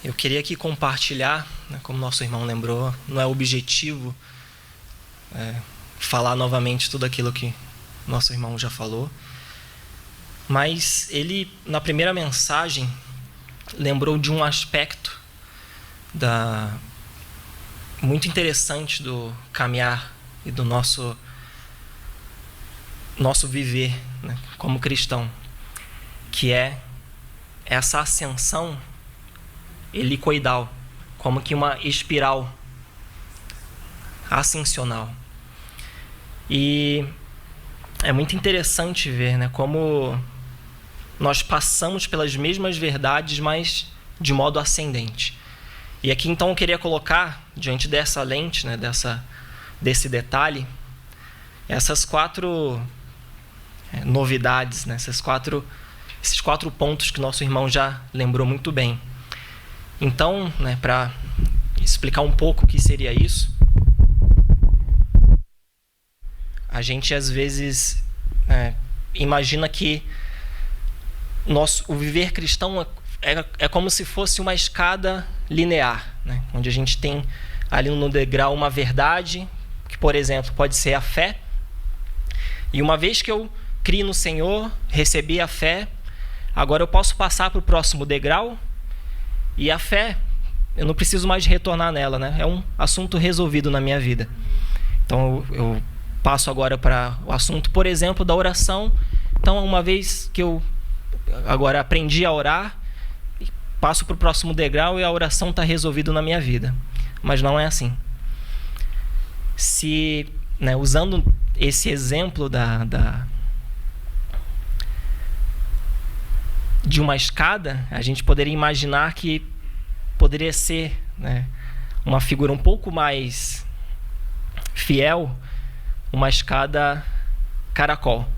Eu queria aqui compartilhar, né, como nosso irmão lembrou, não é objetivo falar novamente tudo aquilo que nosso irmão já falou, mas ele, na primeira mensagem, lembrou de um aspecto muito interessante do caminhar e do nosso viver, né, como cristão, que é essa ascensão helicoidal, como que uma espiral ascensional. E é muito interessante ver, né, como nós passamos pelas mesmas verdades, mas de modo ascendente. E aqui então eu queria colocar, diante dessa lente, né, desse detalhe, essas 4 novidades, né, esses quatro pontos que nosso irmão já lembrou muito bem. Então, né, para explicar um pouco o que seria isso, a gente às vezes imagina que o viver cristão é como se fosse uma escada linear, né, onde a gente tem ali no degrau uma verdade, que, por exemplo, pode ser a fé. E uma vez que eu crio no Senhor, recebi a fé, agora eu posso passar para o próximo degrau, e a fé, eu não preciso mais retornar nela, né? É um assunto resolvido na minha vida. Então eu passo agora para o assunto, por exemplo, da oração. Então, uma vez que eu agora aprendi a orar, passo para o próximo degrau e a oração está resolvida na minha vida. Mas não é assim. Se, né, usando esse exemplo de uma escada, a gente poderia imaginar que poderia ser, né, uma figura um pouco mais fiel, uma escada caracol.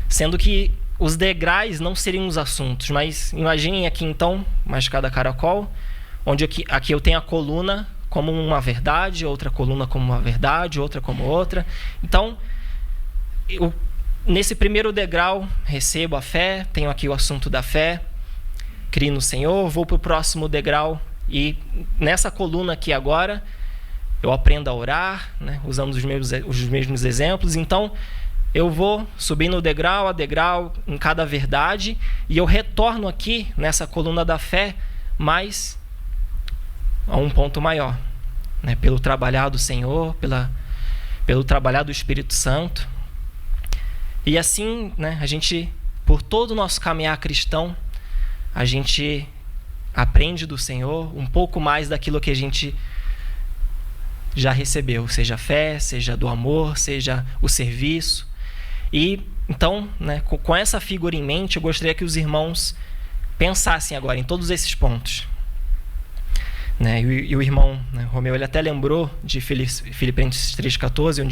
Sendo que os degraus não seriam os assuntos, mas imaginem aqui então uma escada caracol, onde aqui eu tenho a coluna como uma verdade, outra coluna como uma verdade, outra como outra. Então, nesse primeiro degrau, recebo a fé, tenho aqui o assunto da fé, crio no Senhor, vou para o próximo degrau e nessa coluna aqui agora, eu aprendo a orar, né, usando os mesmos exemplos. Então, eu vou subindo degrau a degrau em cada verdade e eu retorno aqui nessa coluna da fé, mas a um ponto maior, né, pelo trabalhar do Senhor, pelo trabalhar do Espírito Santo. E assim, né, a gente, por todo o nosso caminhar cristão, a gente aprende do Senhor um pouco mais daquilo que a gente já recebeu, seja a fé, seja do amor, seja o serviço. E então, né, com essa figura em mente, eu gostaria que os irmãos pensassem agora em todos esses pontos. Né, e o irmão, né, Romeu, ele até lembrou de Filipenses 3,14,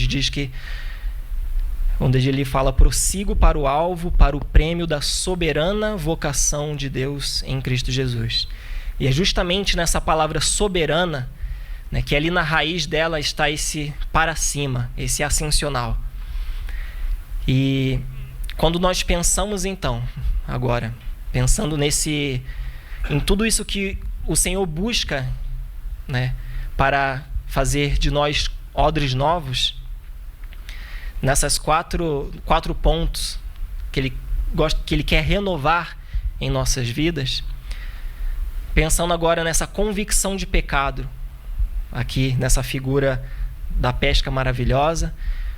onde ele fala: prossigo para o alvo, para o prêmio da soberana vocação de Deus em Cristo Jesus. E é justamente nessa palavra soberana, né, que ali na raiz dela está esse para cima, esse ascensional. E quando nós pensamos então, agora, pensando em tudo isso que o Senhor busca, né, para fazer de nós odres novos, nessas quatro pontos que ele quer renovar em nossas vidas, pensando agora nessa convicção de pecado, aqui nessa figura da pesca maravilhosa,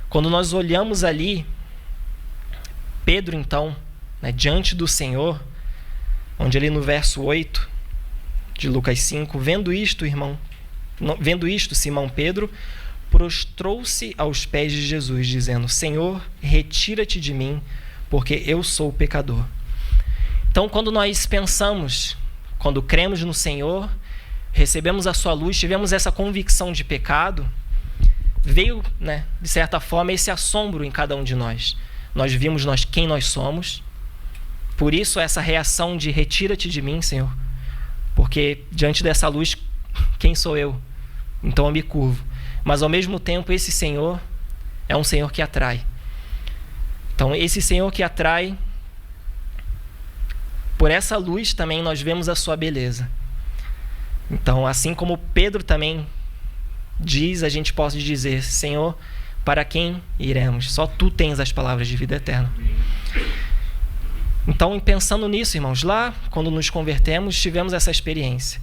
quando nós olhamos ali, Pedro então, né, diante do Senhor, onde ali no verso 8 de Lucas 5, vendo isto, Simão Pedro prostrou-se aos pés de Jesus, dizendo: Senhor, retira-te de mim, porque eu sou pecador. Então, quando nós pensamos, quando cremos no Senhor, recebemos a sua luz, tivemos essa convicção de pecado, veio, né, de certa forma, esse assombro em cada um de nós. Nós vimos quem nós somos, por isso essa reação de retira-te de mim, Senhor, porque diante dessa luz, quem sou eu? Então eu me curvo. Mas ao mesmo tempo esse Senhor é um Senhor que atrai. Então esse Senhor que atrai, por essa luz também nós vemos a sua beleza. Então, assim como Pedro também diz, a gente pode dizer: Senhor, para quem iremos? Só Tu tens as palavras de vida eterna. Então, pensando nisso, irmãos, lá quando nos convertemos, tivemos essa experiência.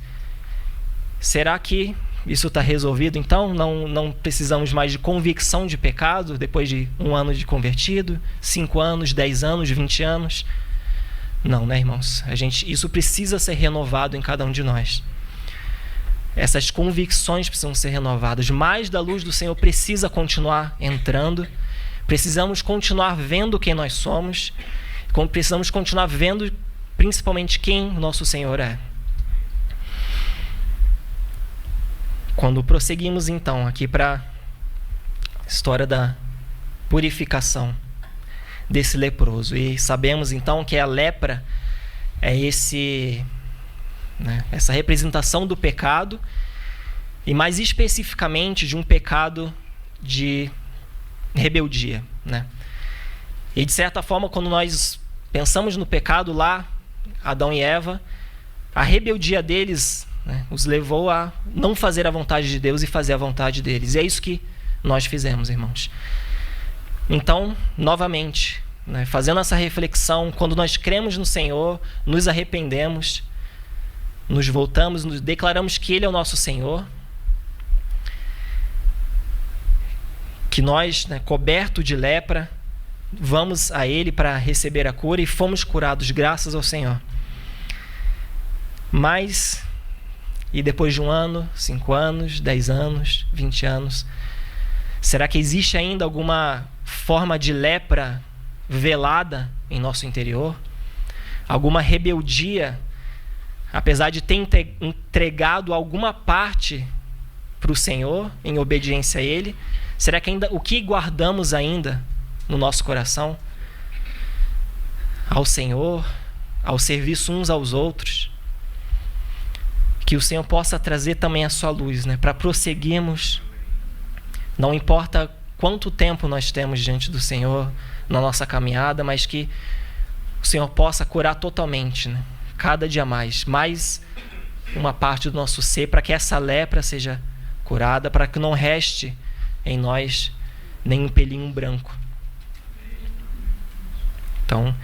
Será que isso está resolvido? Então, não precisamos mais de convicção de pecado depois de 1 ano de convertido, 5 anos, 10 anos, 20 anos? Não, né, irmãos? Isso precisa ser renovado em cada um de nós. Essas convicções precisam ser renovadas. Mais da luz do Senhor precisa continuar entrando. Precisamos continuar vendo quem nós somos. Precisamos continuar vendo principalmente quem o nosso Senhor é. Quando prosseguimos então aqui para a história da purificação desse leproso, e sabemos então que a lepra é essa representação do pecado, e mais especificamente de um pecado de rebeldia, né? E de certa forma, quando nós pensamos no pecado lá, Adão e Eva, a rebeldia deles, né, os levou a não fazer a vontade de Deus e fazer a vontade deles. E é isso que nós fizemos, irmãos. Então, novamente, né, fazendo essa reflexão, quando nós cremos no Senhor, nos arrependemos, nos voltamos, nos declaramos que Ele é o nosso Senhor, que nós, né, coberto de lepra, vamos a Ele para receber a cura e fomos curados graças ao Senhor. Mas, e depois de 1 ano, 5 anos, 10 anos, 20 anos, será que existe ainda alguma forma de lepra velada em nosso interior? Alguma rebeldia, apesar de ter entregado alguma parte para o Senhor, em obediência a Ele? Será que ainda o que guardamos ainda no nosso coração ao Senhor, ao serviço uns aos outros? Que o Senhor possa trazer também a sua luz, né, para prosseguirmos. Não importa quanto tempo nós temos diante do Senhor na nossa caminhada, mas que o Senhor possa curar totalmente, né, cada dia mais uma parte do nosso ser, para que essa lepra seja curada, para que não reste em nós nenhum pelinho branco. Então,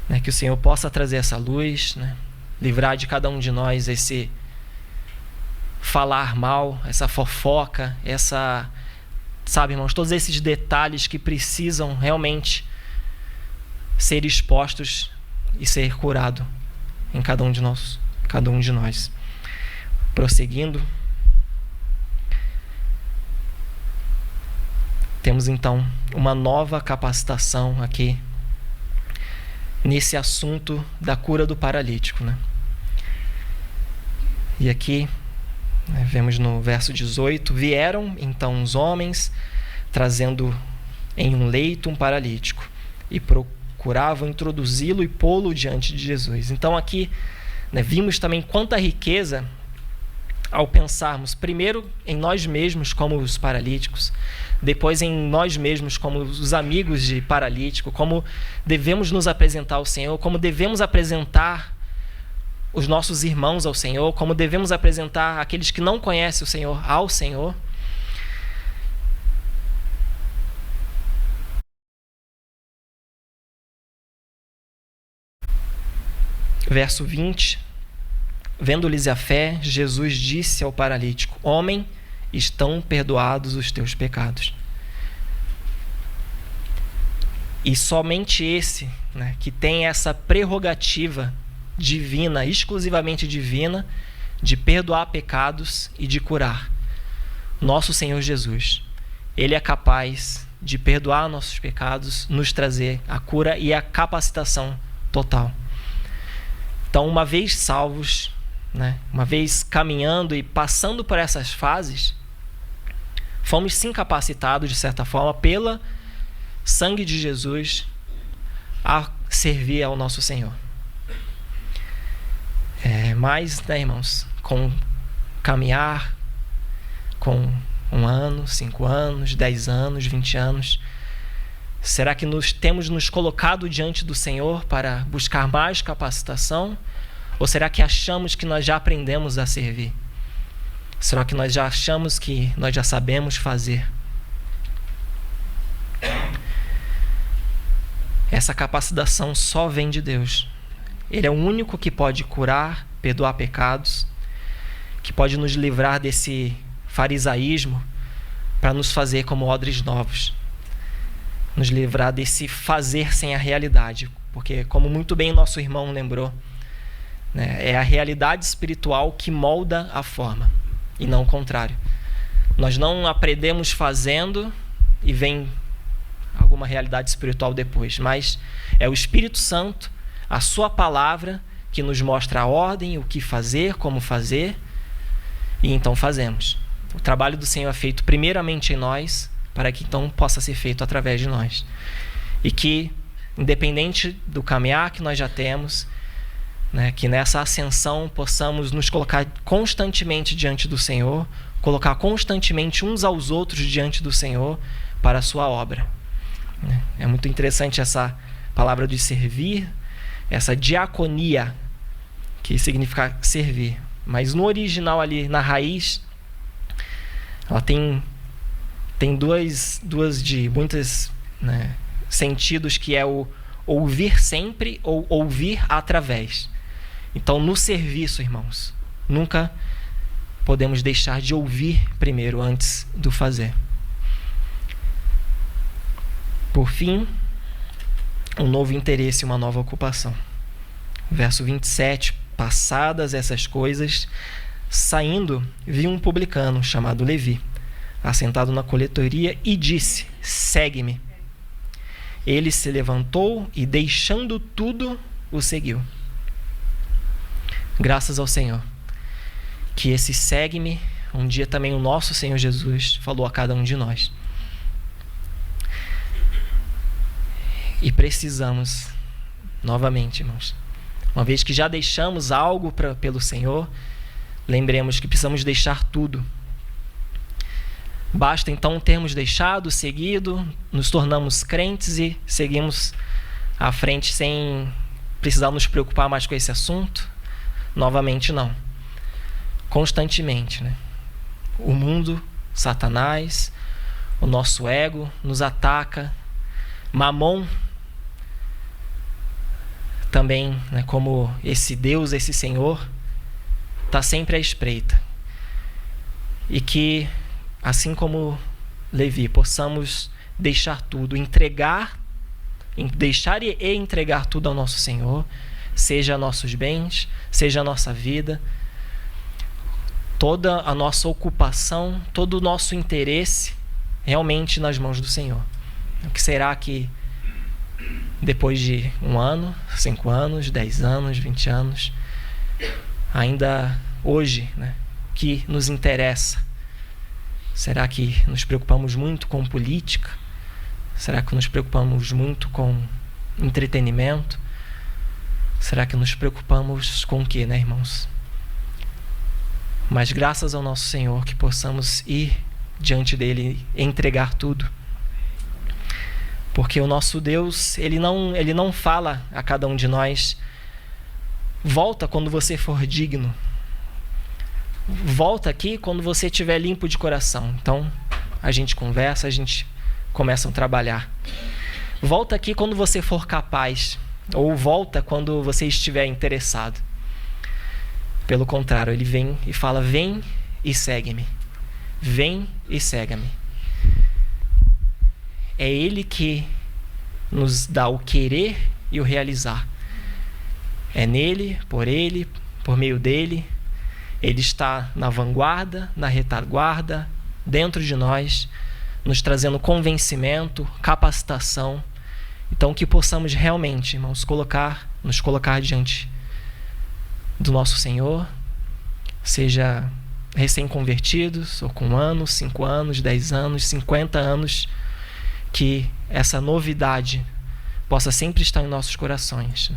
né, que o Senhor possa trazer essa luz, né, livrar de cada um de nós esse falar mal, essa fofoca, sabe, irmãos, todos esses detalhes que precisam realmente ser expostos e ser curado em cada um de nós. Prosseguindo, temos então uma nova capacitação aqui nesse assunto da cura do paralítico, né? E aqui, né, vemos no verso 18: vieram então os homens, trazendo em um leito um paralítico, e procuravam introduzi-lo e pô-lo diante de Jesus. Então aqui, né, vimos também quanta riqueza ao pensarmos primeiro em nós mesmos como os paralíticos, depois em nós mesmos como os amigos de paralítico, como devemos nos apresentar ao Senhor, como devemos apresentar os nossos irmãos ao Senhor, como devemos apresentar aqueles que não conhecem o Senhor ao Senhor. Verso 20: vendo-lhes a fé, Jesus disse ao paralítico: homem, estão perdoados os teus pecados. E somente esse, né, que tem essa prerrogativa divina, exclusivamente divina, de perdoar pecados e de curar, nosso Senhor Jesus. Ele é capaz de perdoar nossos pecados, nos trazer a cura e a capacitação total. Então, uma vez salvos, né, uma vez caminhando e passando por essas fases, fomos sim capacitados, de certa forma, pelo sangue de Jesus, a servir ao nosso Senhor. Mas, né, irmãos, com caminhar, com 1 ano, 5 anos, 10 anos, 20 anos, será que temos nos colocado diante do Senhor para buscar mais capacitação? Ou será que achamos que nós já aprendemos a servir? Será que nós já achamos que nós já sabemos fazer? Essa capacitação só vem de Deus. Ele é o único que pode curar, perdoar pecados, que pode nos livrar desse farisaísmo para nos fazer como odres novos. Nos livrar desse fazer sem a realidade. Porque, como muito bem nosso irmão lembrou, né, é a realidade espiritual que molda a forma, e não o contrário. Nós não aprendemos fazendo e vem alguma realidade espiritual depois, mas é o Espírito Santo, a sua palavra, que nos mostra a ordem, o que fazer, como fazer, e então fazemos. O trabalho do Senhor é feito primeiramente em nós, para que então possa ser feito através de nós. E que, independente do caminhar que nós já temos, né, que nessa ascensão possamos nos colocar constantemente diante do Senhor, colocar constantemente uns aos outros diante do Senhor para a sua obra. É muito interessante essa palavra de servir, essa diaconia, que significa servir. Mas no original ali, na raiz, ela tem duas de muitos, né, sentidos, que é o ouvir sempre ou ouvir através. Então, no serviço, irmãos, nunca podemos deixar de ouvir primeiro antes do fazer. Por fim, um novo interesse e uma nova ocupação. Verso 27, passadas essas coisas, saindo, vi um publicano chamado Levi, assentado na coletoria, e disse: segue-me. Ele se levantou e, deixando tudo, o seguiu. Graças ao Senhor, que esse segue-me, um dia também o nosso Senhor Jesus falou a cada um de nós. E precisamos, novamente, irmãos, uma vez que já deixamos algo pelo Senhor, lembremos que precisamos deixar tudo. Basta então termos deixado, seguido, nos tornamos crentes e seguimos à frente sem precisar nos preocupar mais com esse assunto? Novamente não. Constantemente, né? O mundo, Satanás, o nosso ego nos ataca. Mamon também, né, como esse Deus, esse Senhor, está sempre à espreita. E que, assim como Levi, possamos deixar tudo, deixar e entregar tudo ao nosso Senhor, seja nossos bens, seja a nossa vida, toda a nossa ocupação, todo o nosso interesse realmente nas mãos do Senhor. O que será que depois de 1 ano, 5 anos, 10 anos, 20 anos, ainda hoje, né, que nos interessa? Será que nos preocupamos muito com política? Será que nos preocupamos muito com entretenimento? Será que nos preocupamos com o quê, né, irmãos? Mas graças ao nosso Senhor, que possamos ir diante dele e entregar tudo. Porque o nosso Deus, ele não fala a cada um de nós: volta quando você for digno. Volta aqui quando você estiver limpo de coração. Então, a gente conversa, a gente começa a trabalhar. Volta aqui quando você for capaz. Ou volta quando você estiver interessado. Pelo contrário, ele vem e fala: vem e segue-me. Vem e segue-me. É ele que nos dá o querer e o realizar. É nele, por meio dele. Ele está na vanguarda, na retaguarda, dentro de nós, nos trazendo convencimento, capacitação. Então, que possamos realmente, irmãos, nos colocar diante do nosso Senhor, seja recém-convertidos, ou com 1 ano, 5 anos, 10 anos, 50 anos, que essa novidade possa sempre estar em nossos corações.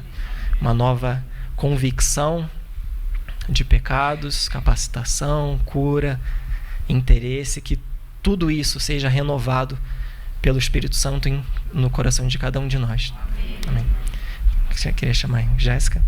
Uma nova convicção de pecados, capacitação, cura, interesse, que tudo isso seja renovado pelo Espírito Santo no coração de cada um de nós. Amém. Você queria chamar Jéssica?